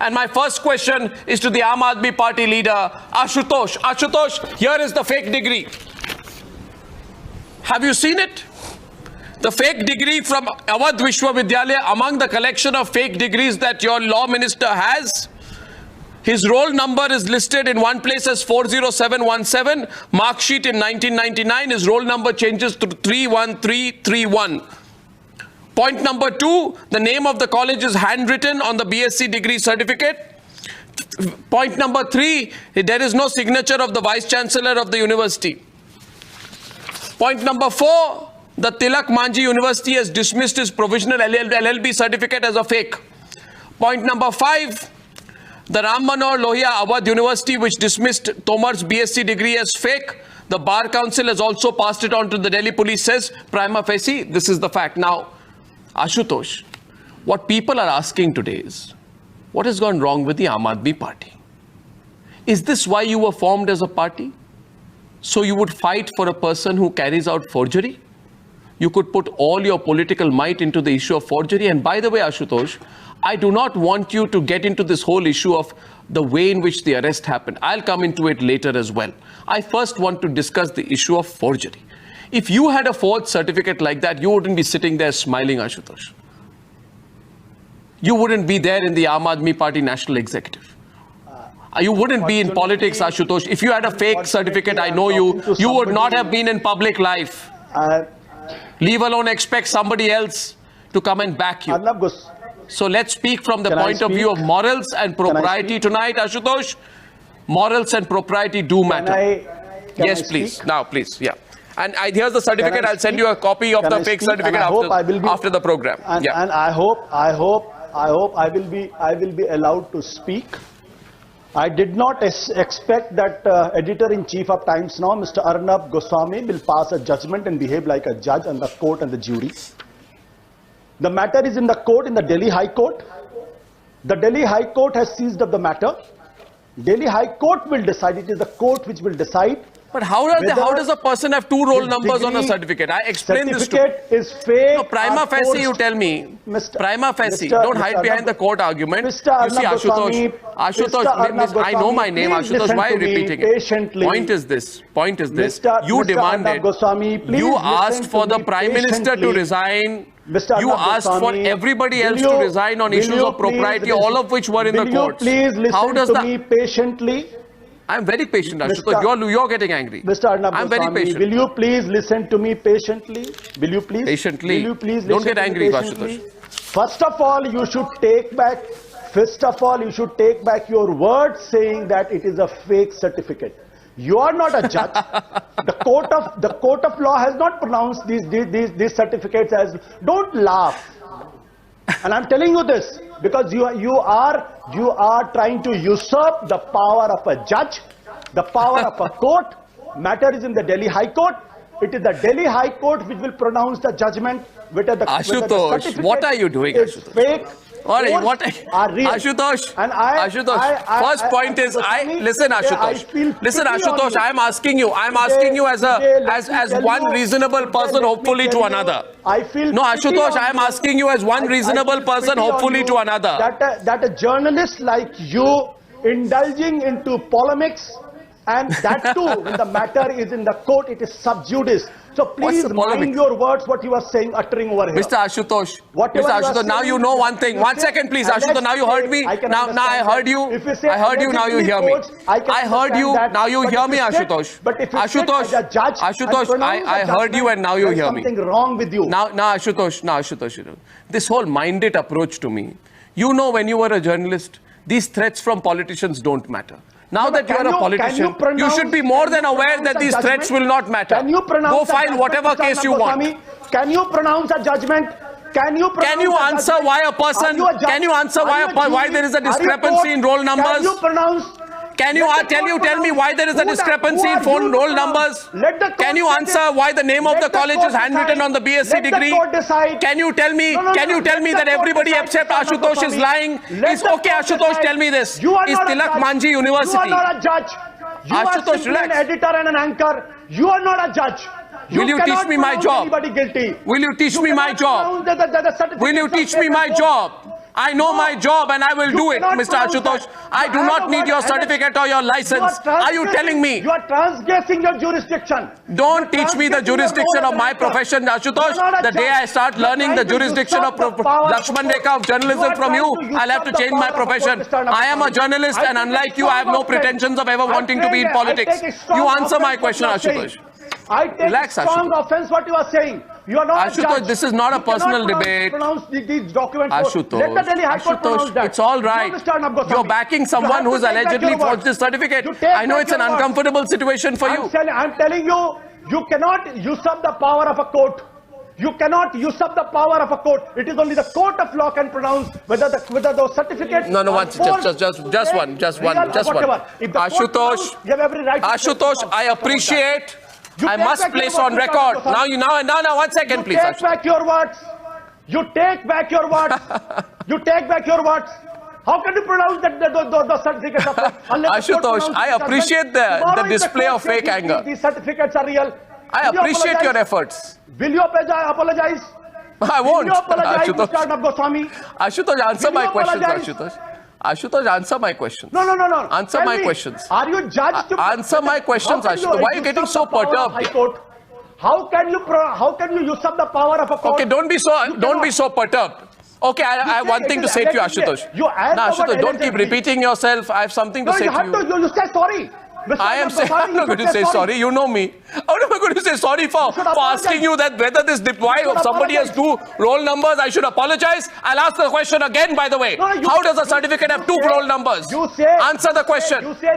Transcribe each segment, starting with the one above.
And my first question is to the Aam Aadmi Party leader, Ashutosh. Ashutosh, here is the fake degree. Have you seen it? The fake degree from Awadh Vishwavidyalaya, among the collection of fake degrees that your law minister has, his roll number is listed in one place as 40717, mark sheet in 1999, his roll number changes to 31331. Point number 2, the name of the college is handwritten on the BSc degree certificate. Point number 3, there is no signature of the Vice Chancellor of the university. Point number 4, the Tilak Manjhi University has dismissed his provisional LLB certificate as a fake. Point number 5, the Ram Manohar Lohia Awadh University, which dismissed Tomar's BSc degree as fake, the Bar Council has also passed it on to the Delhi police, says prima facie, this is the fact. Now, Ashutosh, what people are asking today is, what has gone wrong with the Aam Aadmi Party? Is this why you were formed as a party? So you would fight for a person who carries out forgery? You could put all your political might into the issue of forgery. And by the way, Ashutosh, I do not want you to get into this whole issue of the way in which the arrest happened. I'll come into it later as well. I first want to discuss the issue of forgery. If you had a forged certificate like that, you wouldn't be sitting there smiling, Ashutosh. You wouldn't be there in the Aam Aadmi Party National Executive. You wouldn't be in politics, Ashutosh. If you had a fake certificate, I know you would not have been in public life. Leave alone expect somebody else to come and back you. So let's speak from the point of view of morals and propriety tonight, Ashutosh. Morals and propriety do matter. Yes, please. Now, please. Yeah. And here's the certificate. I'll send you a copy of the fake certificate after the program. And I hope I will be allowed to speak. I did not expect that Editor-in-Chief of Times Now, Mr. Arnab Goswami, will pass a judgment and behave like a judge on the court and the jury. The matter is in the court, in the Delhi High Court. The Delhi High Court has seized up the matter. Delhi High Court will decide. It is the court which will decide. But how does a person have two roll numbers on a certificate? I explained this to you. Certificate is fake. No, prima facie, you tell me. Prima facie. Don't hide behind the court argument. You see, Ashutosh, I know my name, Ashutosh. Why are you repeating it? Point is this. You demanded, you asked for the Prime Minister to resign. You asked for everybody else to resign on issues of propriety, all of which were in the courts. How does that? Please listen to me patiently. I'm very patient, Ashutosh. You're getting angry. Mr. Arnab I'm very patient. Will you please listen to me patiently? Will you please? Patiently. Will you please Don't get angry, Ashutosh. Ashutosh. First of all, you should take back your words saying that it is a fake certificate. You are not a judge. The court of law has not pronounced these certificates as. Don't laugh. And I'm telling you this because you are trying to usurp the power of a judge, the power of a court. Matter is in the Delhi High Court. It is the Delhi High Court which will pronounce the judgment whether the Ashutosh, what are you doing, Ashutosh? Fake. Ashutosh, first point is, listen, Ashutosh, I am asking you as one reasonable person, hopefully to another. No, Ashutosh, I am asking you as one reasonable person, hopefully to another. That a journalist like you indulging into polemics, and that too, when the matter is in the court, it is sub judice. So please mind your words, what you are saying, uttering over here. Mr. Ashutosh, now you know one thing. 1 second, please. Ashutosh, now you heard me. Now I heard you. I heard you, now you hear me. I heard you, now you hear me, Ashutosh. Ashutosh, I heard you and now you hear me. Something wrong with you. Now, Ashutosh, this whole mind-it approach to me. You know, when you were a journalist, these threats from politicians don't matter. Now that you are a politician, you should be more than aware that these threats will not matter. Go file whatever case you want. Can you pronounce a judgment? Can you answer why a person? Can you answer why there is a discrepancy in roll numbers? Can you pronounce? Can you tell me why there is a discrepancy in phone roll numbers? Can you answer why the name of the college is handwritten on the BSc degree? Can you tell me that everybody except Ashutosh is lying? Is okay, Ashutosh, tell me this. Is Tilak Manjhi University? You are not a judge. You are simply an editor and an anchor. You are not a judge. Will you teach me my job? Will you teach me my job? Will you teach me my job? I know my job and I will do it, Mr. Ashutosh. I do not need your certificate or your license. Are you telling me? You are transgressing your jurisdiction. Don't teach me the jurisdiction of my profession, Ashutosh. The day I start learning the jurisdiction of Lakshman Rekha of journalism from you, I'll have to change my profession. I am a journalist and unlike you, I have no pretensions of ever wanting to be in politics. You answer my question, Ashutosh. I take Relax, strong Ashutosh. offense what you are saying. You are not a Ashutosh, judge. this is not a You cannot personal debate. pronounce these documents. Ashutosh, Let the Delhi High Court pronounce that. it's all right. No, Mr. Arnab Goswami. You're backing You someone have to who's take back allegedly your words. forged this certificate. You take I know back it's an your words. uncomfortable situation for you. I'm telling you, you cannot usurp the power of a court. You cannot usurp the power of a court. It is only the court of law can pronounce whether those certificates. No, are just forged, one. whatever. If the court Ashutosh, pronounces, you have every right to Ashutosh, say I appreciate. You I take must back your place words, on Mr. record. Goswami. Now, 1 second, please. You take back your words. You take back your words. You take back your words. How can you pronounce that the certificates are fake? Unless the court Ashutosh, pronounces I it are appreciate fake. the Tomorrow if display court of says fake anger. These certificates are real. I Will you appreciate your apologize? efforts. Will you apologize? I won't. Will you apologize, Mr. Ashutosh, Arnab Goswami? Ashutosh, answer Will my you questions, apologize? Ashutosh. Ashutosh, answer my questions. No. Answer Tell my me, questions. Are you judged to Answer my questions, How can Ashutosh. Why are you getting usurp so the power of perturbed High here? Court? How can you usurp the power of a court? Okay, don't be so perturbed. Okay, I have one thing to say to you, Ashutosh. You add No, the word Ashutosh, don't keep allegedly. repeating yourself. I have something to No, say you to have you. to. You say sorry. Mr. I am Arnab saying, Goswami, I'm not you going to say sorry. You know me. How am I going to say sorry for should apologize. asking you that whether this why You should somebody has two roll numbers? I should apologize. I'll ask the question again. By the way, No, you- how does a certificate have two say- roll numbers? you say- Answer the question. you say-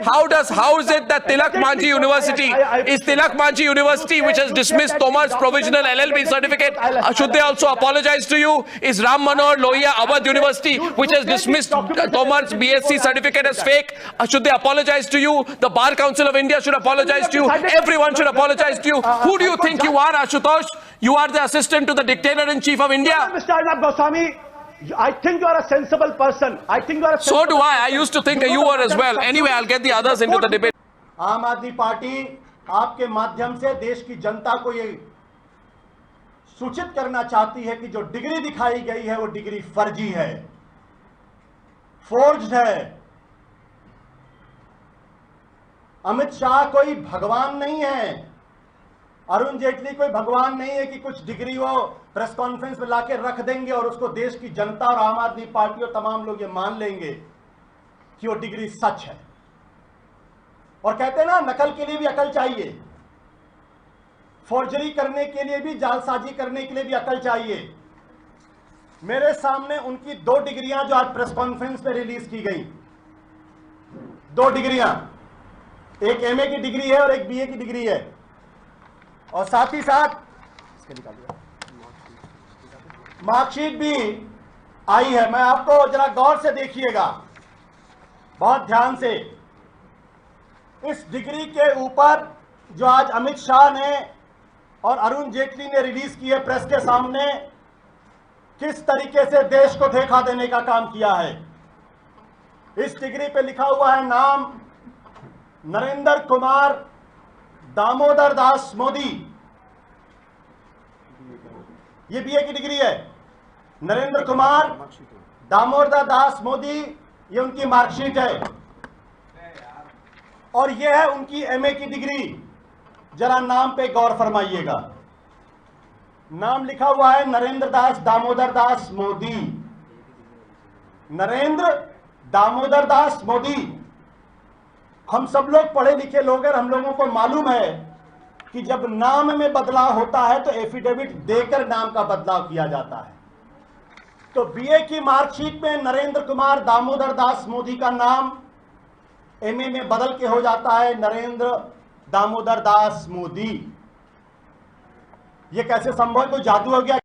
How is it that Tilak Manji University is Tilak Manji University which has you say dismissed that Tomar's the provisional document- LLB certificate? I'll- Should they also apologize to you? Is Ram Manohar Lohia Awadh University which has say this dismissed document- Tomar's BSc certificate as fake? Should they apologize to you? The Bar Council of India should apologize to you. Everyone should apologize to you. Who do you think you are, Ashutosh? You are the assistant to the dictator-in-chief of India. Mr. Arnab Goswami, I think you are a sensible person. I think you are a So sensible do I. I used to think you were as well. Anyway, I'll get the others into the debate. आम आदमी party आपके माध्यम से देश की जनता को ये सूचित करना चाहती है कि जो डिग्री दिखाई गई है वो डिग्री फर्जी है, फोर्ज्ड है। अमित शाह कोई भगवान नहीं है, अरुण जेटली कोई भगवान नहीं है कि कुछ डिग्री वो प्रेस कॉन्फ्रेंस में लाके रख देंगे और उसको देश की जनता और आम आदमी पार्टी और तमाम लोग ये मान लेंगे कि वो डिग्री सच है। और कहते हैं ना, नकल के लिए भी अकल चाहिए, फोर्जरी करने के लिए भी, जालसाजी करने के लिए भी अकल चाहिए। मेरे सामने उनकी 2 डिग्रियां जो आज प्रेस कॉन्फ्रेंस में रिलीज की गई, 2 डिग्रियां, एक एमए की डिग्री है और एक बीए की डिग्री है, और साथ ही साथ मार्कशीट भी आई है। मैं आपको जरा गौर से देखिएगा, बहुत ध्यान से। इस डिग्री के ऊपर जो आज अमित शाह ने और अरुण जेटली ने रिलीज की है प्रेस के सामने, किस तरीके से देश को धोखा देने का काम किया है। इस डिग्री पे लिखा हुआ है नाम नरेंद्र कुमार दामोदर दास मोदी, ये बीए की डिग्री है। नरेंद्र कुमार दामोदर दास मोदी, ये उनकी मार्कशीट है, और ये है उनकी एमए की डिग्री। जरा नाम पे गौर फरमाइएगा, नाम लिखा हुआ है नरेंद्र दास दामोदर दास मोदी, नरेंद्र दामोदर दास मोदी। हम सब लोग पढ़े लिखे लोग हैं, हम लोगों को मालूम है कि जब नाम में बदलाव होता है तो एफिडेविट देकर नाम का बदलाव किया जाता है। तो बीए की मार्कशीट में नरेंद्र कुमार दामोदर दास मोदी का नाम एमए में बदल के हो जाता है नरेंद्र दामोदर दास मोदी। ये कैसे संभव है? कोई जादू हो गया?